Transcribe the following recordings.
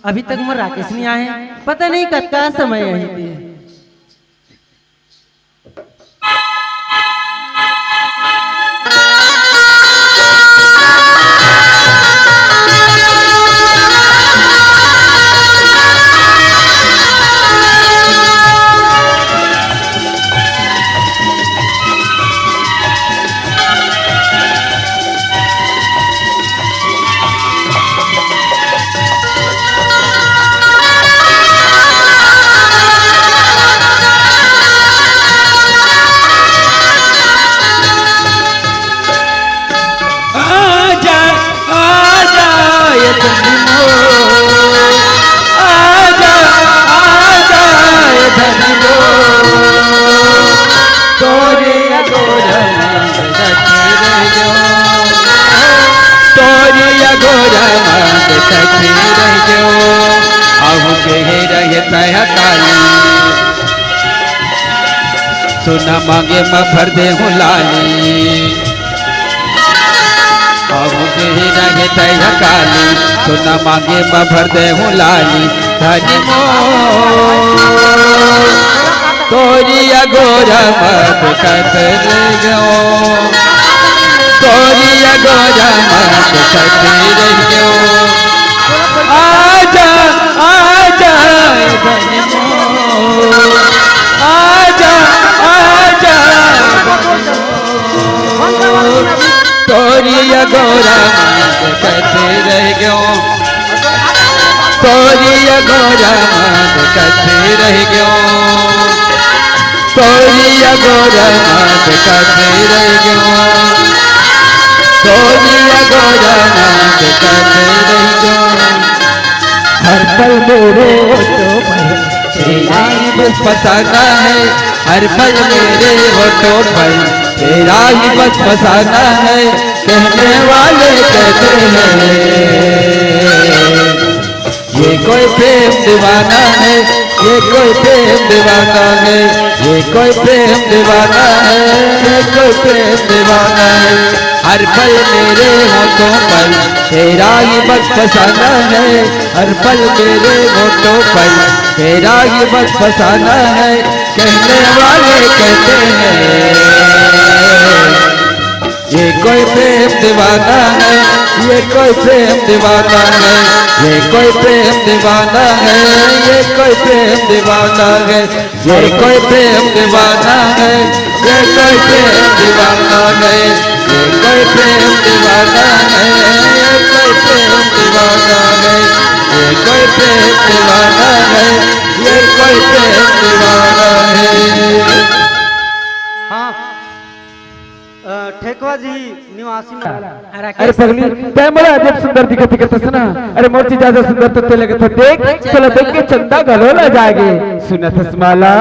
अभी तक मोर राकेश नहीं आए, पता नहीं कब का समय यही थी। सुना मांगे मैं भर दे हूँ लाली, रहे तैया काली। सुना मांगे मैं भर दे हूँ लाली, धनी तोरी अगोरा मत कतर गो, तोरी अगोरा मत कतर गो। आजा आजा धनी आजा आजा तोरी अगोरा मत कतर गो, तोरी अगोरा मत कतर गो, तोरी अगोरा मत कतर गो, तोरी अगोरा मत कतर गो। हर पल मेरे होठों पर तेरा ही बस फसाना है, हर पल मेरे होठों पर तेरा ही बस फसाना है। कहने वाले कहते हैं ये कोई प्रेम दीवाना है, ये कोई प्रेम दीवाना है, ये कोई प्रेम दीवाना है, ये कोई प्रेम दीवाना है। हर पल मेरे होठों पर तेरा ही बस फसाना है, हर पल मेरे होठों पर तेरा ही बस फसाना है। कहने वाले कहते हैं ये कोई प्रेम दीवाना है, ये कोई प्रेम दीवाना है, ये कोई प्रेम दीवाना है, ये कोई प्रेम दीवाना है, ये कोई प्रेम दीवाना है, ये कोई प्रेम दीवाना है, ये कोई प्रेम दीवाना है, ये कोई प्रेम दीवाना है, ये कोई प्रेम दीवाना है, ये कोई प्रेम दीवाना है। हाँ ठेकवा जी निवासी में। अरे पगली तय मला अजब सुंदर दिखत दिखत ना। अरे मोची ज्यादा सुंदर तो ते लगे तो देख चलो देख के चंदा घलोला जागे। सुनत माला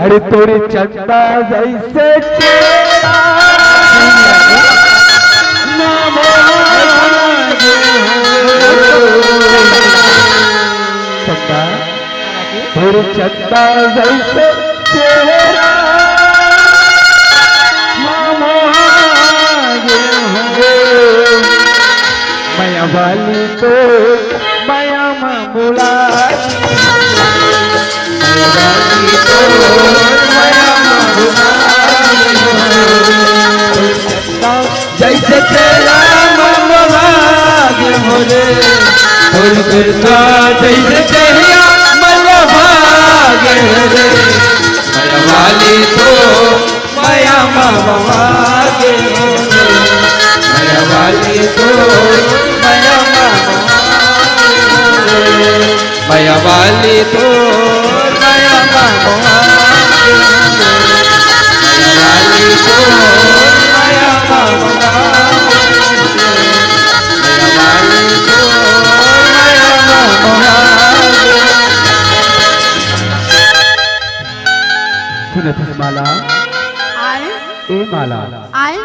अरे तोरी चंदा जैसे चेहरा चंदा तोरी चंदा जैसे चेहरा माया वाली तो माया मामूला, माया वाली तो माया मामूला। जैसे तेरा मामूला हो रे फूल गिरता, जैसे तेरा मामूला गे रे। माया वाली तो माया मामूला गे रे, माया वाली तो माया वाली तो माया माया वाली तो माया वाली तो माया। सुनत माला आए ए माला, आए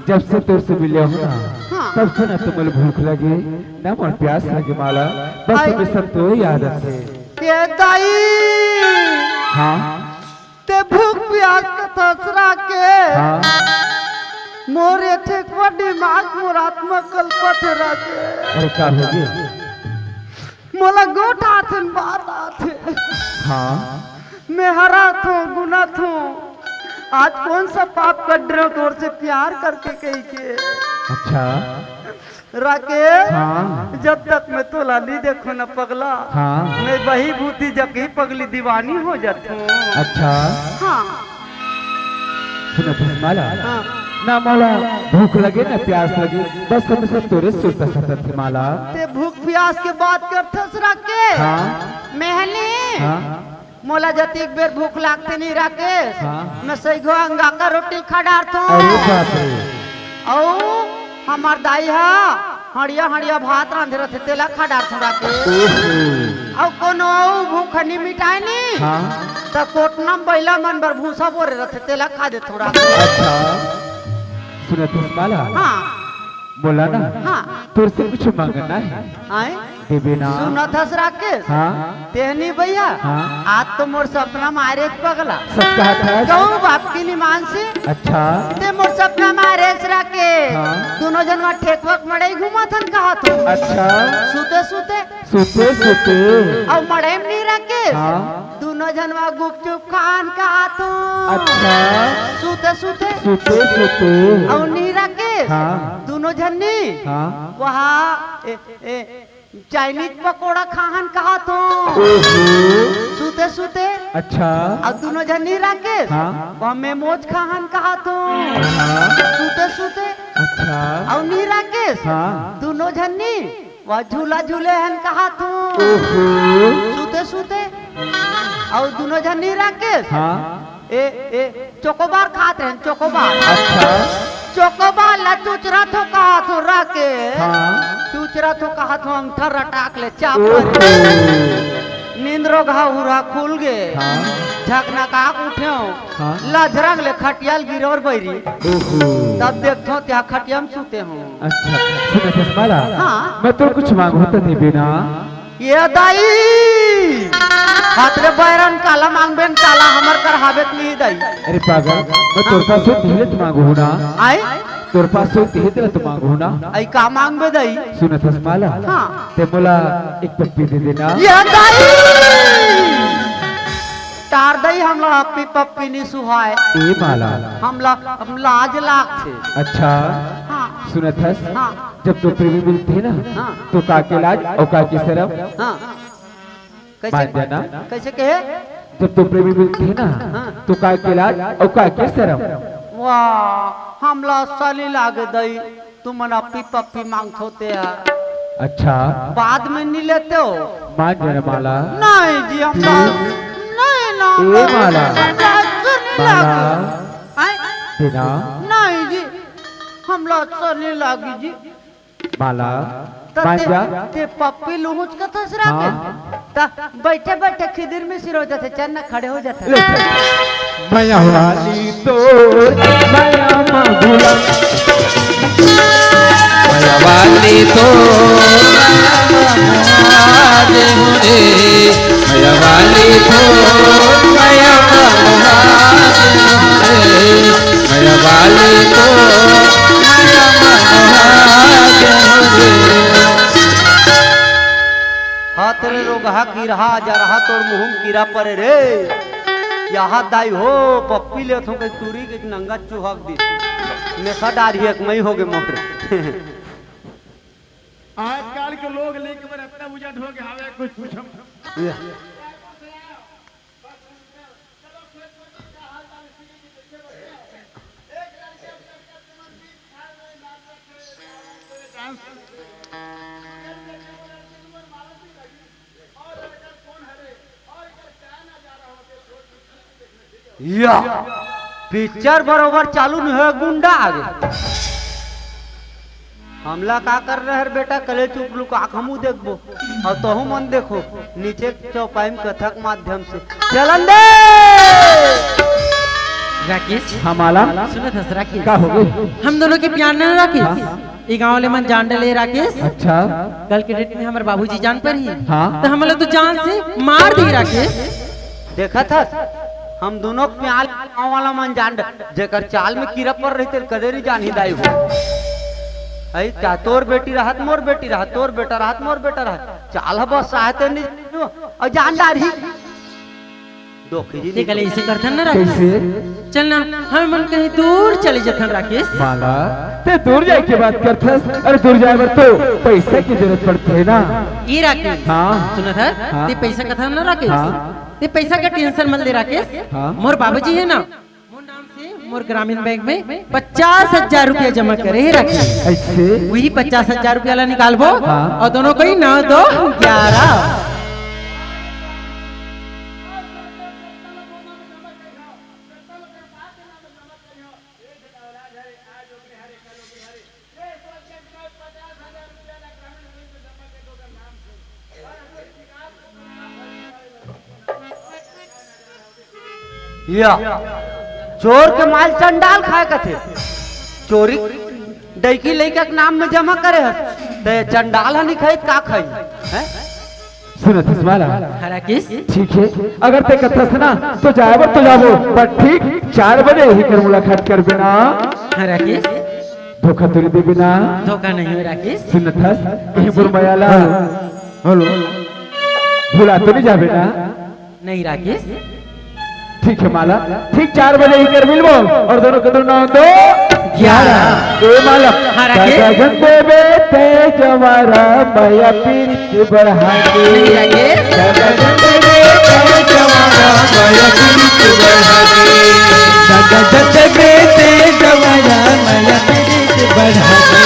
जब से तुझसे से मिले हो ना हाँ। तब से न तुम भूख लगे न मन प्यास लगे माला, बस तुम्हें सब तो याद है। के दाई हाँ ते भूख प्यास के थसरा के हाँ मोरे ठेकवा दिमाग मोर आत्मा कल्पत राके अरे का हो गया? मोला गोठ आथन बात आथे हाँ मैं हरा थो गुना थो आज कौन सा पाप कर रहे हो तोर से प्यार करके कही के अच्छा राकेश हाँ जब तक मैं तोला नहीं देखो ना पगला हाँ मैं वही भूती जब ही पगली दीवानी हो जाती हूँ। अच्छा हाँ सुनो धसमाला हाँ ना माला भूख लगे ना प्यास लगे बस हम सब तोरे सुरता सतत थी माला ते भूख प्यास के बात करथस राकेश हाँ महली हाँ मोला जति एक बेर भूख लागते नहीं राकेश हाँ। मैं सही घो अंगा का रोटी खा डालता अरे हूँ बाप रे औ हमार दाई हा हड़िया हड़िया भात रांधे रहते तेला खा डालता राकेश ओहो औ कोनो औ भूख नहीं मिटाए नहीं हाँ त कोटनम बैला मन बर भूसा बोरे रहते तेला खा देता हूँ राकेश अच्छा सुनो धसमाला हाँ बोला ना हाँ तोर से कुछ मांगना है आए देवे ना सुनो थस राकेश हाँ तेहनी भैया हाँ आज तो मोर सपना मारे पगला सब कहा था कहूँ बाप की निमान से अच्छा ते मोर सपना मारे राके हाँ। दोनों जनवा ठेकवक मड़ई घुमा थन कहा तू अच्छा सुते सुते सुते सुते और मड़ई में नहीं रखे हाँ दोनों जनवा गुपचुप खान कहा तू अच्छा सुते सुते सुते सुते और नहीं रखे हाँ दोनों जन्नी हाँ वहाँ चाइनीज पकोड़ा खाहन कहा तू ओहो सुते सुते अच्छा और दोनों जन्नी रखे हाँ वहाँ मेमोज खाहन कहा तू हाँ सुते सुते अच्छा और नी राकेश हाँ दोनों जन्नी वह झूला झूले हन कहा तू ओहो सुते सुते और दोनों जन्नी राकेश हाँ ए चोकोबार खाते हैं चोकोबार अच्छा चोकोबार ला चुचरा थो कहा तू राकेश हाँ चुचरा थो कहा तू अंगठा रटाक ले चाप ओहो नींदरो घाव हुरा खुल गए हाँ झकना काक उठे हाँ लाजरंग ले खटियाल गिरोर बैरी ओहो तब देखो त्या खटिया में सूते हूँ अच्छा सुनो धसमाला हाँ। मैं तो कुछ मांगू तो देवे ना ये दाई हाथरे बैरन काला मांगबेन काला हमर कर हावेत नहीं दाई अरे पागल मैं तोर पास से धीरज मांगू ना आए तोर पास से धीरज तो मांगू ना आई का मांगबे दाई सुनो धसमाला हाँ ते मोला एक पप्पी दे देना ये दाई तार दाई हमला अपनी पप्पी नहीं सुहाए ए माला हम लाज लाग थे अच्छा हाँ सुनत हस हाँ जब तो प्रेमी मिलते ना हाँ तो काके लाज और काके शर्म हाँ मान जाना कैसे कहे जब तो प्रेमी मिलते ना हाँ। तो काके लाज और काके शर्म वाह हमला साली लागे दई तुम अपनी पप्पी मांगते होते अच्छा बाद में नहीं लेते हो मान जाना माला नहीं जी हम नहीं ना ए माला नहीं माला लागी आए देना नहीं जी हम लाचा नहीं लागी जी माला त मान जा ते पप्पी लुहुच का तसरा के त बैठे बैठे खिदिर में सिर हो जाते चन्ना खड़े हो जाते ले माया वाली तो माया मांगूला माया वाली तो आज मुझे माया वाली तो माया माया वाली तो हाथ रे रोगहा गिरहा जा रहा तोर मुंह कीरा परे रे यहाँ दाई हो पप्पी ले थो के तुरी के नंगा चुहक दी नेखा डारी एक मई हो गए मोटर आजकल के लोग लेके पर अपना बुझा ढो के हवे कुछ पूछम या पिक्चर बरोबर चालू नहीं है गुंडा आगे हमला का कर रहे है बेटा कले चुप लुक आँख हमू देखबो और तोहू मन देखो नीचे चौपाई में कथक माध्यम से चलन दे राकेश हाँ माला सुनत हस राकेश का हो गई हम दोनों के प्यार न राकेश ये गाँव ले मन जान डले राकेश अच्छा कल के डेट में हमारे बाबूजी जान पर ही हाँ। तो हमला तो जान से मार दी राकेश देखा था हम दोनों प्याल गाँव वाला मन जान जेकर चाल में कीड़ा पर रहते कदे नहीं जान ही दाई हो आई चा तोर बेटी रहत मोर बेटी रहत तोर बेटा रहत मोर बेटा रहत चाल बस चाहते नहीं और जानदार ही ते कल ऐसे करथन ना राकेश कैसे चल ना हम मन कहीं दूर चले जथन राकेश माला ते दूर जाए के बात करथस अरे दूर जाए बर तो पैसा की जरूरत पड़ती है ना ई राकेश हाँ। सुना था हाँ। ते पैसा कथा ना राकेश हाँ। ते पैसा का टेंशन मत ले राकेश हाँ। मोर बाबूजी है ना मोर नाम से मोर ग्रामीण बैंक में 50,000 रुपया जमा करे है राकेश ऐसे वही 50,000 रुपया ला निकालबो हाँ। और दोनों को ही 9 2 11 या चोर के माल चंडाल खाए का थे चोरी डैकी लड़का के नाम में जमा करे है ते चंडाल हनी खाई का खाई हैं सुनत माला हाँ राकेश ठीक है अगर ते कथस ना तो जाए तो जाबो पर ठीक 4 बजे ही कर मुलाकात कर बिना हाँ राकेश धोखा तुरी दे बिना धोखा नहीं हो राकेश सुनथस कहीं बुरमायाला हेलो भूला तो नहीं जा बेटा नहीं राकेश ठीक है माला ठीक 4 बजे ही कर मिलबो और दोनों के दोनों 2 11 ए माला हाँ, राकेश। गगन देवे ते जवारा माया पीर बढ़ा के नहीं राकेश गगन देवे ते जवारा माया पीर बढ़ा के गगन देवे ते जवारा माया पीर बढ़ा के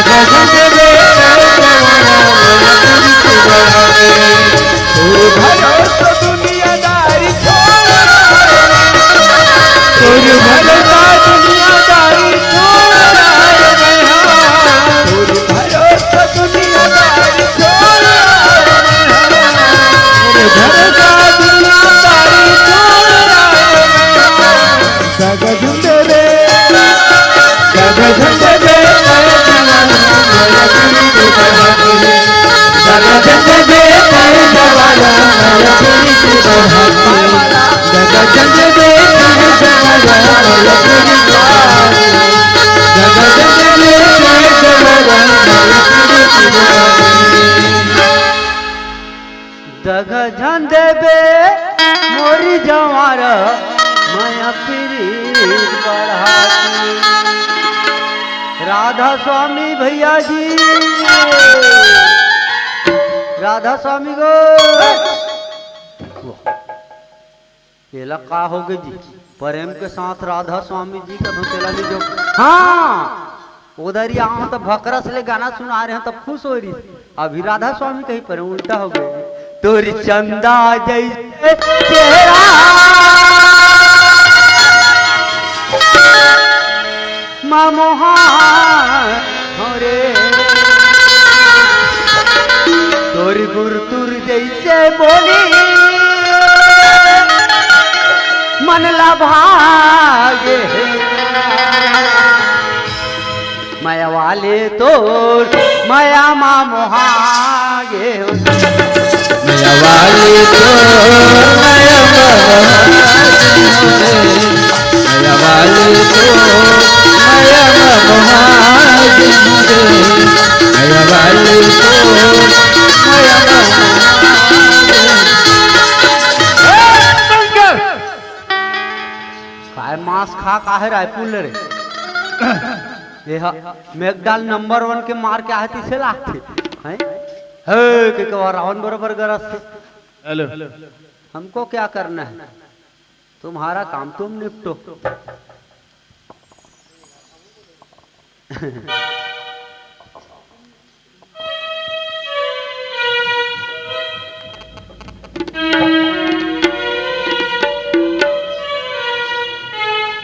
गगन देवे ते जवारा माया पीर बढ़ा के ओ भरोसा दुनियादारी तोर भरोसा दुनियादारी छोड़ तोर भरोसा दुनियादारी छोड़ भरोसा दुनियादारी छोड़ गगन देवे गगन देवे दग झन देवे मोरी जवार माया पीरी बढ़ाती राधा स्वामी भैया जी राधा स्वामी गो केला का हो गए जी प्रेम के साथ राधा स्वामी जी का धोतेला नहीं जो हाँ उधर ही आओ तो भकरस ले गाना सुना रहे हैं तब खुश हो रही अभी राधा स्वामी कहीं पर उल्टा हो गए तोरी चंदा जैसे चेहरा मामोहा रे तोरी गुरतुर जैसे बोली मन ला भागे माया वाले तोर माया मामोहागे माया वाली तो माया वाली तो माया मोहाजी माया वाली तो माया काय मांस खा काहे रायपुर रे ये मैगडाल नंबर 1 के मार के आए तीसे लागते हैं हे के कवा रावण बराबर गरज थे हेलो हमको क्या करना है तुम्हारा काम तुम निपटो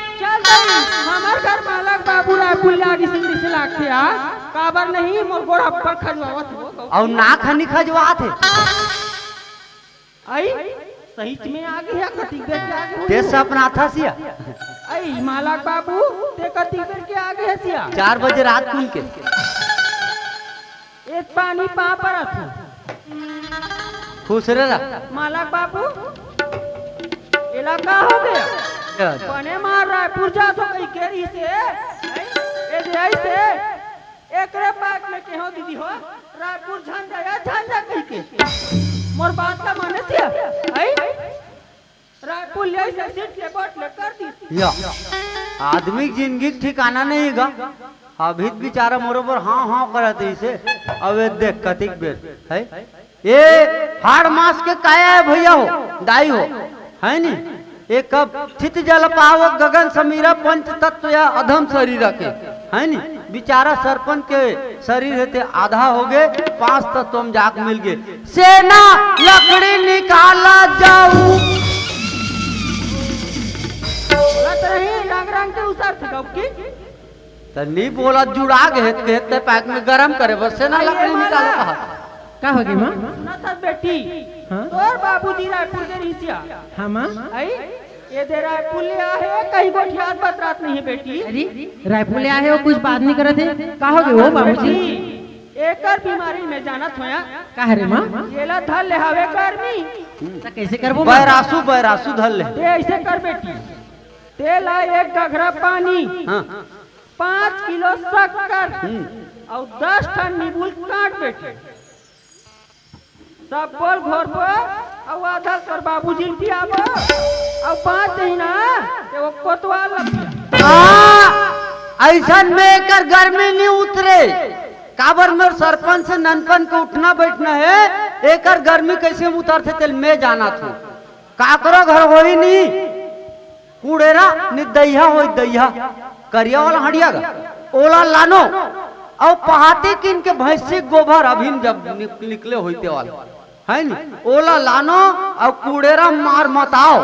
हमार घर मालक बाबू रायपुर लागी सिंधी से लागते आ काबर नहीं मोर गोड़ पर खजवावत हो और नाक हनी खजवा थे आई सही में आगे है कटी बेर के आगे ते सपना था सिया आई मालक बाबू ते कटी बेर के आगे है सिया 4 बजे रात कुन के एक पानी पा परत खुश रह मालक बाबू ये एला का हो गया क्या? बने मार रायपुर जा तो कई केरी से ए जे ऐसे एकरे पाक में के हो दीदी हो रायपुर झंझा कई के मोर बात का माने से है रायपुर ले से सीट के बोट ले कर दी या आदमी की जिंदगी का ठिकाना नहीं गा अभी बेचारा मोरोबर हाँ हाँ करते इसे अब ये देख कतिक बेर है ये हाड़ मास के काया है भैया हो दाई हो है नी एक कब चित जल पावक गगन समीरा पंच तत्व या अधम शरीर के है नी बेचारा सरपंच के शरीर रहते आधा हो गए 5 तत्व हम जाक मिल गए सेना लकड़ी निकाला जाऊ बोलत रही रंग रंग के उतार थे कब की नहीं बोला जुड़ा के पैक में गरम करे बस से ना लकड़ी निकालो कहा का हो गई माँ ना था बेटी हाँ? तोर बाबूजी रायपुर के रिसिया हाँ माँ आई ये दे रायपुर ले आहे कहीं गोठियात बतरात नहीं है बेटी अरे रायपुर ले आए हो कुछ बात नहीं करे थे का हो गए वो बाबूजी एकर बीमारी में जानत होया का है रे माँ जेला धल ले हवे गर्मी तो कैसे करबो माँ? बैरासू धल ले ते ऐसे कर बेटी तेला एक गघरा पानी हाँ 5 किलो शक्कर और 10 टन नींबू काट बेटे सब बोल घर पर और आधा कर बाबूजी पियाबो और 5 महीना ते वो कोतवाल ऐसा में कर गर्मी नहीं उतरे काबर में सरपंच से ननपन के उठना बैठना है एकर गर्मी कैसे उतरते तेल में जाना थो काकरो घर हो ही नहीं कूड़ेरा निदैया हो दैया करिया वाला हड़िया गा ओला लानो और पहाते किन के भैंसी गोबर अभी जब निकले होते वाला है नी ओला लानो और कूड़ेरा मार मताओ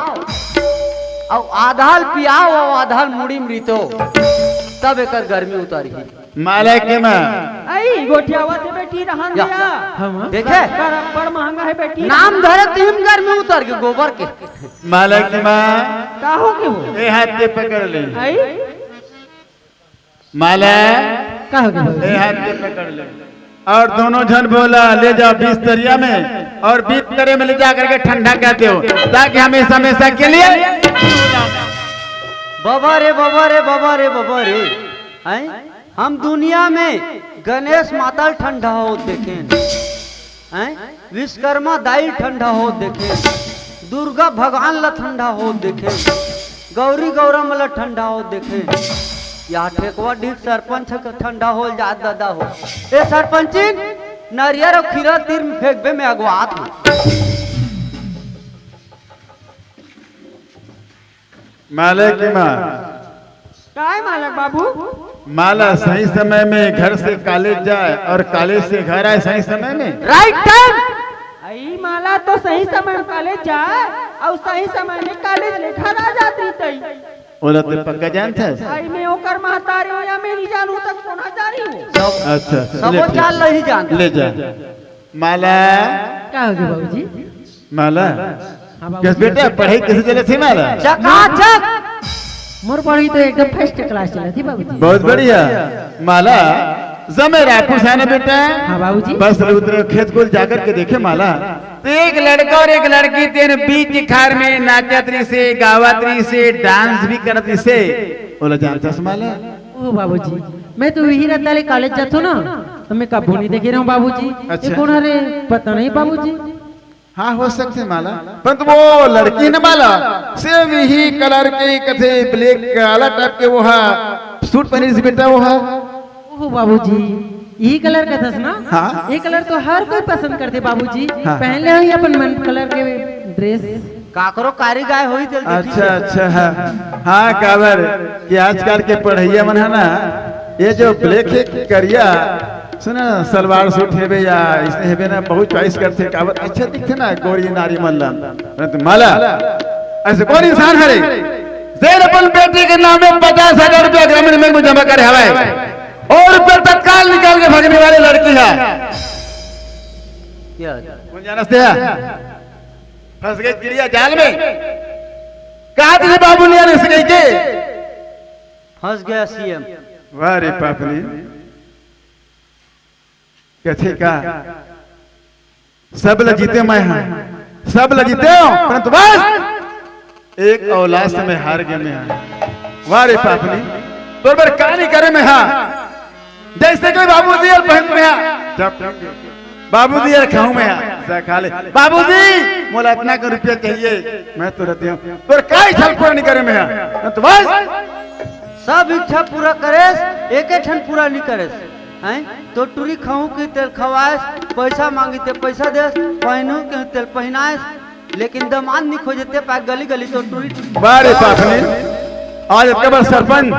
और आधाल पियाओ और आधाल मुड़ी मृतो तब एकर गर्मी उतरी माले के माँ आई गोठियावा से बेटी रहन या। दिया हाँ माँ देखे बड़ महंगा है बेटी नाम धरे तीन गर्मी उतर के गोबर के माले के माँ का हो के हो ए हाथ पे पकड़ ले आई माला का हो गए बाबूजी? ए हाथ पे पकड़ ले और दोनों जन बोला ले जाओ बिस्तरिया में और बिस्तरे में ले जा करके ठंडा कहते हो ताकि हमेशा हमेशा के लिए बाबा रे बाबा रे बाबा रे बाबा रे हैं हम दुनिया में गणेश माता ठंडा हो देखे हैं विश्वकर्मा दाई ठंडा हो देखे दुर्गा भगवान ला ठंडा हो देखे गौरी गौरम ला ठंडा हो देखे या ठेकवा ढीक सरपंच का ठंडा हो जा दादा हो ए सरपंच नारियर और खीरा तीर में फेंकबे में अगवात हो माले की माँ काय मालक बाबू माला सही समय में घर से कॉलेज जाए और कॉलेज से घर आए सही समय में राइट टाइम आई माला तो सही समय में कॉलेज जाए और सही समय में कॉलेज ले घर आ जाती तई बोला तो पक्का जानता है आई मैं ओकर महतारी हूं या मेरी जानू तक कोना जारी हूं अच्छा सब ले चाल नहीं जानता ले जा माला का हो गए बाबूजी? माला हाँ किस बाबूजी बेटा पढ़ाई किस चले थी माला चकाचक मोर पढ़ी तो एकदम फर्स्ट क्लास चला थी बाबूजी। बहुत बढ़िया माला जमे रायपुर से आना बेटा हाँ बाबूजी। बस उधर खेत को जाकर के देखे माला तो एक लड़का और एक लड़की तेरे बीच खार में नाचतरी से गावतरी से डांस भी करती से बोला जानता से माला ओ बाबूजी मैं तो यही रहता ले कॉलेज जाता हूँ ना तो मैं कब नहीं देखे रहा हूँ बाबूजी। अच्छा। ये कौन है पता नहीं बाबूजी। हाँ हो सकते माला परंतु वो लड़की न माला सेम ही कलर के कथे ब्लैक काला टाइप के वो है सूट पहनी से बेटा वो है ओह बाबूजी यही कलर का था ना। हाँ। ये कलर तो हर कोई पसंद करते बाबूजी। हाँ। पहले ही अपन मन कलर के ड्रेस। काकरो कारी गाय होई तेल अच्छा अच्छा हाँ काबर कि आजकल के पढ़ैया मन है ना ये जो ब्लैक है करिया सुना सलवार सूट हेबे या इसने हेबे ना बहुत चॉइस करते काबर अच्छा दिखते ना गोरी नारी मल्ला परंतु माला ऐसे कौन इंसान है जेर अपन बेटी के नाम में 50,000 रुपया ग्रामीण बैंक में जमा करे हवाए और रुपये तत्काल निकाल के भागने वाली लड़की है कौन जानते हैं फंस गई चिड़िया जाल में कहा तुझे बाबू लिया नहीं सके के फंस गया सीएम वाह रे पापनी कथे का सब ल जीते मैं हाँ सब ल जीते हो परंतु बस एक औलाद से मैं हार गया मैं वारे पापनी तोर पर का नहीं करे मैं जैसे कोई बाबूजी और बहन में बाबूजी यार खाऊं मैं खा ले बाबूजी मोला इतना का रुपया चाहिए मैं तो रहती हूँ तोर का इच्छा पूरा नहीं करे मैं तो बस सब इच्छा पूरा करेस एक ठन पूरा नहीं करेस हैं तो टूरी खाऊं के तेल खवाएस पैसा मांगी ते पैसा देस पहनू के तेल पहनाएस लेकिन दमान नहीं खोजते पा गली गली तो टूरी बारे पापनी आज इसके बाद सरपंच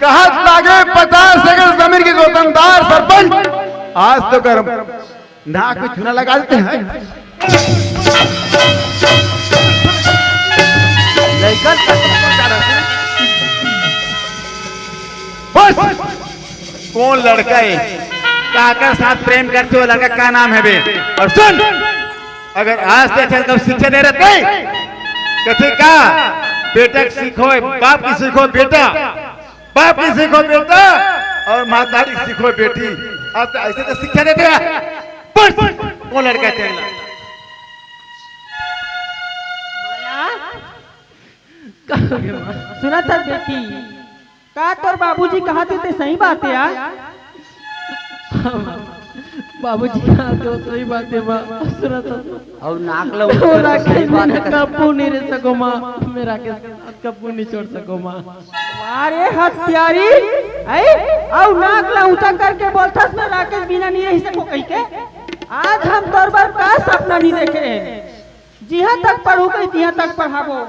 कहा लागे 50 एकड़ जमीन की गोतमदार सरपंच आज तो कर नाक में चूना लगा देते हैं कौन लड़का है काका साथ प्रेम करते हो लड़का का नाम है बे और सुन अगर आज से अच्छा कब शिक्षा दे रहे कथे का बेटा सीखो बाप की सीखो बेटा बाप की सीखो बेटा और माता की सीखो बेटी अब तो ऐसे तो शिक्षा देते हैं कौन लड़का चलना सुना था बेटी का तोर बाबूजी कहा थे सही बात है यार बाबूजी कहा तो सही बात है माँ सुना था और नाक लो राकेश ने कप्पू नहीं रह सको माँ मैं राकेश के साथ कप्पू नहीं छोड़ सको माँ अरे हत्यारी और नाक ला ऊंचा करके बोलता मैं राकेश बिना नहीं रह सको कहीं के आज हम तोर बार का सपना नहीं देखे रहे जिहाँ तक पढ़ू गई तिहाँ तक पढ़ाबो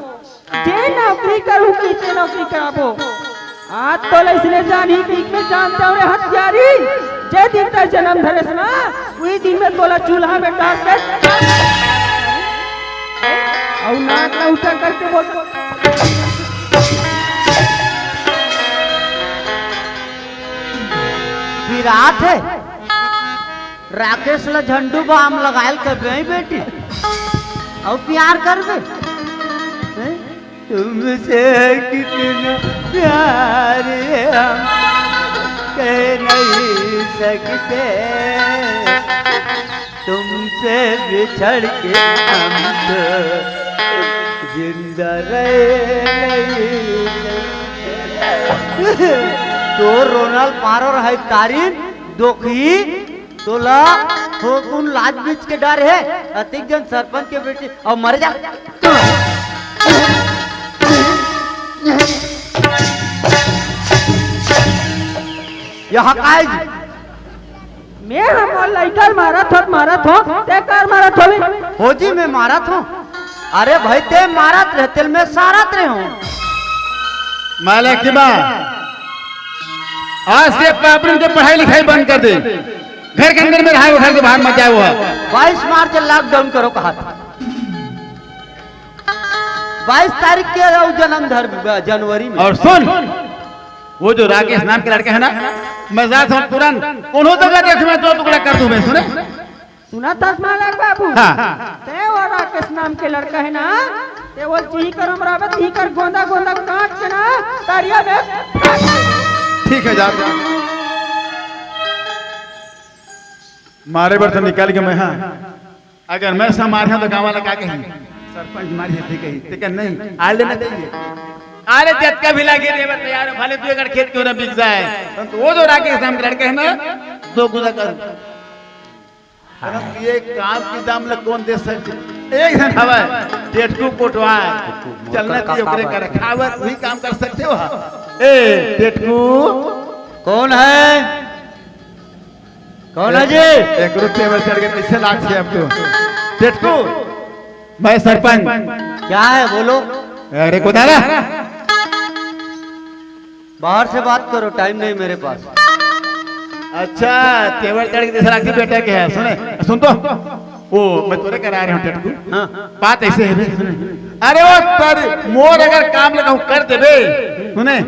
जे नौकरी करू की ते नौकरी कराबो आज तो इसलिए जानी बीच में जानते हो रे हत्यारी जे दिन तक जन्म धरेस ना वही दिन में तोला चूल्हा में डाल के और नाक ला ऊंचा करके बोल विराट है राकेश ला झंडू बाम लगायल कर गई बेटी और प्यार कर दे तुमसे कितना प्यार हम कह नहीं सकते तुमसे बिछड़ के हम तो जिंदा रह तो रोनाल्ड पारोर है तारीफ दोखी तोला थोकुन लाज बीच के डर है अतिक जन सरपंच के बेटी और मर जा यहाँ काज मैं हम लाइटर मारत हो ते कार मारत हो जी मैं मारत हूँ अरे भाई ते मारत रहे तिल में सारत रहे हूँ माला की बात आज से पापड़ी तो पढ़ाई लिखाई बंद कर दे घर के अंदर में रहा वो घर के बाहर मत जाए हुआ 22 मार्च लॉकडाउन करो कहा था 22 तारीख के जन्म जनवरी में और सुन वो जो राकेश नाम के लड़के है ना मैं जाता हूँ तुरंत उन्हों तो देख मैं दो टुकड़ा कर दूं मैं सुने सुना था मालक बाबू हाँ। ते वो राकेश नाम के लड़का है ना ते वो ची कर अमरावत ही कर गोंदा गोंदा काट के ना तारिया में ठीक है जा मारे बर्तन निकाल के मैं हाँ अगर मैं सब मारे तो गाँव वाला क्या कहेंगे सरपंच मारी है ठीक है ठीक है नहीं आड़ लेना चाहिए अरे झटका भी लगे रे बता यार भले तू अगर खेत क्यों ना बिक जाए तो वो जो राकेश नाम के लड़के हैं ना दो गुना कर ये काम की दाम लग कौन दे सकते एक दिन हवा टेटकू पोटवा चलना चाहिए ओकरे का रखावत वही काम कर सकते हो ए टेटकू कौन है जी एक रुपये में चढ़ के पैसे लाख से अब तो टेटकू मैं सरपंच क्या है बोलो अरे कोदारा बाहर से बात करो टाइम नहीं मेरे पास अच्छा तेवर चढ़ के दूसरा लाख बेटा के है सुने सुन तो वो मैं तोरे करा रहा हूँ टेटकू हाँ। बात ऐसे है सुने अरे वो तर मोर अगर काम लगाऊं कर दे बे सुने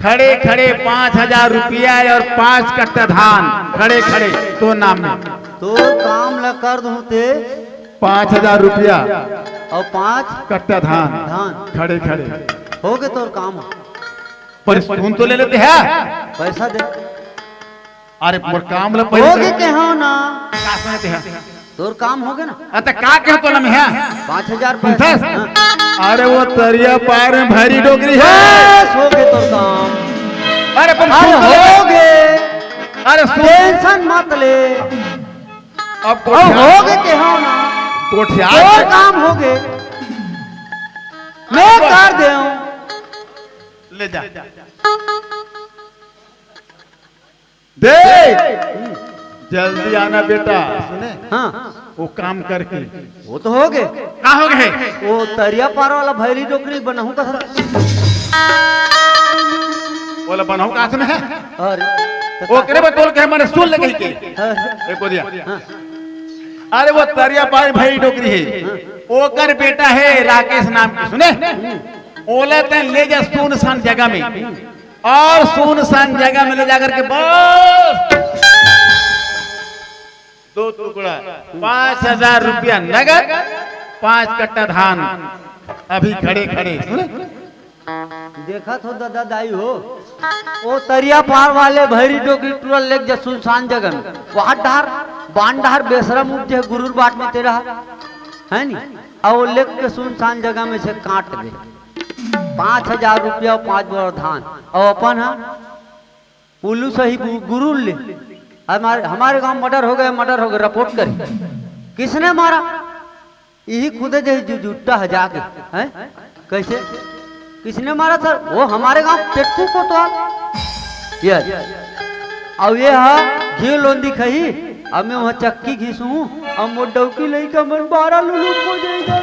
खड़े खड़े 5000 रुपया और 5 कट्टा धान खड़े खड़े तो नाम में तो काम ल कर दूं ते 5000 रुपया और 5 कट्टा धान धान खड़े खड़े हो गए तो काम पर सुन तो ले लेते हैं पैसा दे अरे मोर काम ल हो गए के हो ना का सुनते हैं तोर काम हो गया ना। अत का कह तो लम है 5000 पंथस? हाँ। अरे वो तरिया पार में भरी डोकरी है। बस हो गए तोर काम। अरे पर अरे हो गए, अरे टेंशन मत ले। अब हो गए के हो ना, कोठिया तोर काम हो गए, मैं कर दे ले जा दे जल्दी आना बेटा। सुने हाँ वो काम करके वो तो हो गए। का हो गए? वो तरिया पार वाला भैरी डोकरी बनाऊं का बोला बनाऊ का में है। अरे वो करे बतौल के मैंने सुन लगे के अरे, एको दिया। अरे वो तरिया पार भाई डोकरी है, ओकर बेटा है राकेश नाम की। सुने ओला तन ले जा सुनसान जगह में, और सुनसान जगह में ले जाकर के बस 2 टुकड़ा 5000 रुपया नगद, 5 कट्टा धान अभी खड़े खड़े। सुने देखा तो दादा दाई हो, वो तरिया पार वाले भैरी डोकरी टूरल लेक जा सुनसान जगह में, वहां डहार बांध डहार बेसरम उपजे गुरुर बाट में तेरा है नी, और लेक के सुनसान जगह में से काट दे 5000 रुपया और 5 बोरा धान। और अपन है उल्लू सही गुरु ले। हमारे गांव मर्डर हो गए रिपोर्ट करी। किसने मारा? यही खुदे जो जुट्टा है जाके है। कैसे किसने मारा सर? वो हमारे गांव पेट्टू को तो यस। अब ये है घी लोंदी खही, अब मैं वहाँ चक्की घिसू अब मोर डौकी लई का मन 12 लुलू हो जाएगा।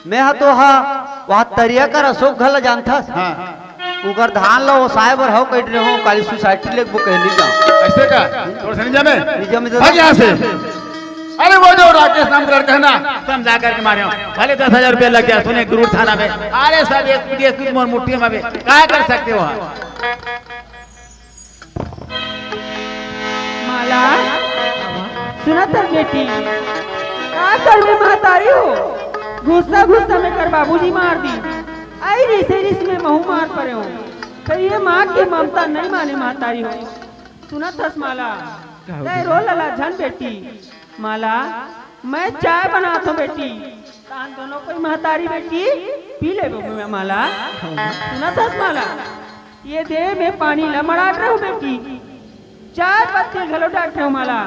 मैं हा तो हा वहाँ तरिया कर अशोक घला जानता। हाँ उगर धान लो वो साहेब और हो कट रहे हो काली सोसाइटी लेके वो कहली जाओ ऐसे का और निजा में तो भाग यहाँ से। अरे वो जो राकेश नाम का लड़का है ना, तुम जाकर के मारे हो, भले 10,000 रुपया लग गया। सुने गुरु थाना में, अरे सब एसपी मोर मुट्ठी में क्या कर सकते हो? माला सुना तर बेटी क्या कर में महतारी हो, गुस्सा गुस्सा में कर बाबूजी मार दी। आई रिस में महू मार पड़े हो, तो ये माँ की ममता नहीं माने महतारी हो। सुना थस माला रो लला झन बेटी। माला मैं चाय बनाता हूँ बेटी, तान दोनों कोई महतारी बेटी पी ले मैं। माला सुना थस माला, ये देह में पानी लमड़ाट रहो बेटी, चाय पत्ती घलो डाट रहो। माला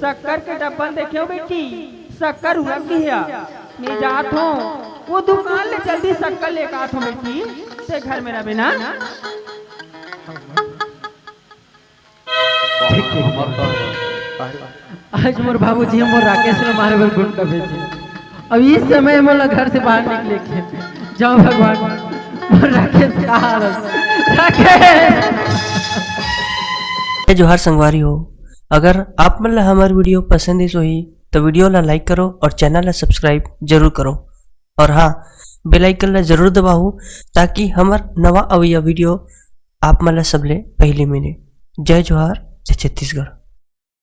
शक्कर के डब्बल देखे हो बेटी, शक्कर हुआ की है मैं जात हूँ वो दुकान ले जल्दी शक्कर लेकर आत हूँ बेटी से घर में रहे ना। आज मोर बाबूजी मोर राकेश ने मारे बर गुंडा भेजे। अब इस समय मोला घर से बाहर निकले के जाओ भगवान, मोर राकेश का हाल राकेश। जोहार संगवारी हो, अगर आप मन ला हमार वीडियो पसंद है सोही तो वीडियो ला लाइक करो और चैनल ला सब्सक्राइब जरूर करो। और हाँ, बेल आइकन ला जरूर दबाओ ताकि हमार नवा अवैया वीडियो आप मन ला सबले पहले मिले। जय जोहार, जय छत्तीसगढ़।